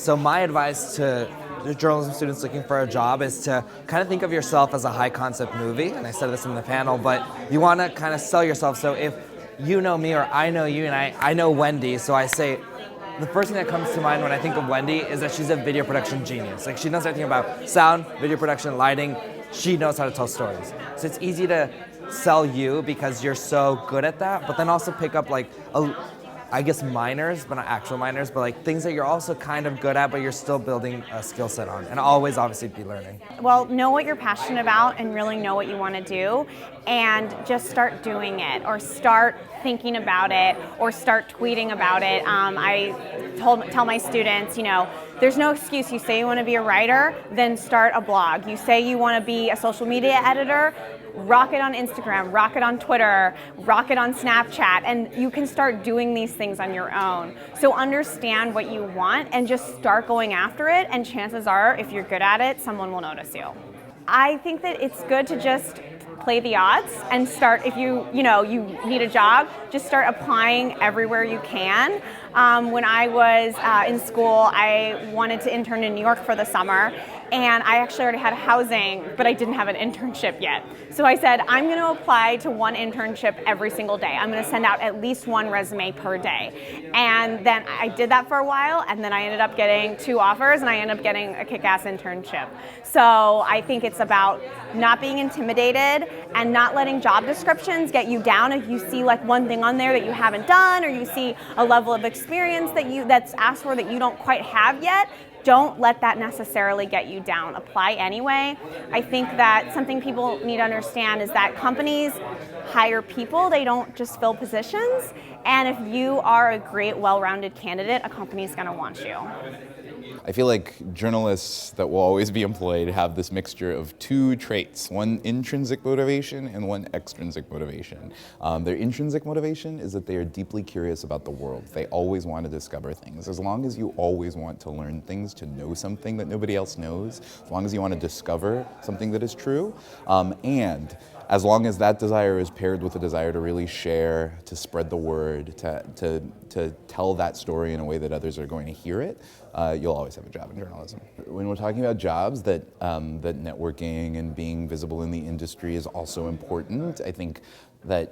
So my advice to the journalism students looking for a job is to kind of think of yourself as a high concept movie, and I said this in the panel, but you want to kind of sell yourself. So if you know me or I know you and I know Wendy, so I say, the first thing that comes to mind when I think of Wendy is that she's a video production genius. Like, she knows everything about sound, video production, lighting. She knows how to tell stories. So it's easy to sell you because you're so good at that, but then also pick up like I guess minors, but not actual minors, but like things that you're also kind of good at, but you're still building a skill set on, and always obviously be learning. Well, know what you're passionate about and really know what you want to do, and just start doing it, or start thinking about it, or start tweeting about it. I tell my students, there's no excuse. You say you want to be a writer, then start a blog. You say you want to be a social media editor, rock it on Instagram, rock it on Twitter, rock it on Snapchat, and you can start doing these things on your own. So understand what you want and just start going after it, and chances are, if you're good at it, someone will notice you. I think that it's good to just play the odds and start. If you need a job, just start applying everywhere you can. When I was in school, I wanted to intern in New York for the summer, and I actually already had housing, but I didn't have an internship yet. So I said, I'm going to apply to one internship every single day. I'm going to send out at least one resume per day. And then I did that for a while, and then I ended up getting 2 offers, and I ended up getting a kick-ass internship. So I think it's about not being intimidated and not letting job descriptions get you down. If you see like one thing on there that you haven't done, or you see a level of experience that's asked for that you don't quite have yet, don't let that necessarily get you down. Apply anyway. I think that something people need to understand is that companies hire people, they don't just fill positions. And if you are a great, well-rounded candidate, a company's gonna want you. I feel like journalists that will always be employed have this mixture of 2 traits, one intrinsic motivation and one extrinsic motivation. Their intrinsic motivation is that they are deeply curious about the world. They always want to discover things. As long as you always want to learn things, to know something that nobody else knows, as long as you want to discover something that is true, and as long as that desire is paired with a desire to really share, to spread the word, to tell that story in a way that others are going to hear it, you'll always have a job in journalism. When we're talking about jobs, that networking and being visible in the industry is also important. I think that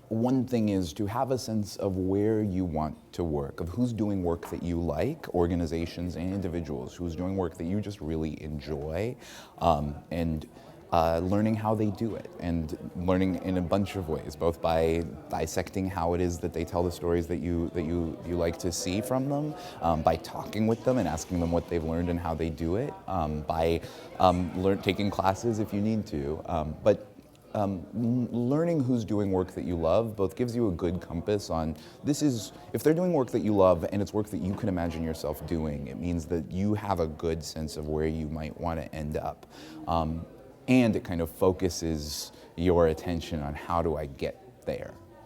one thing is to have a sense of where you want to work, of who's doing work that you like, organizations and individuals, who's doing work that you just really enjoy, and learning how they do it, and learning in a bunch of ways, both by dissecting how it is that they tell the stories that you like to see from them, by talking with them and asking them what they've learned and how they do it, by taking classes if you need to, but learning who's doing work that you love both gives you a good compass on if they're doing work that you love and it's work that you can imagine yourself doing, it means that you have a good sense of where you might want to end up. And it kind of focuses your attention on how do I get there.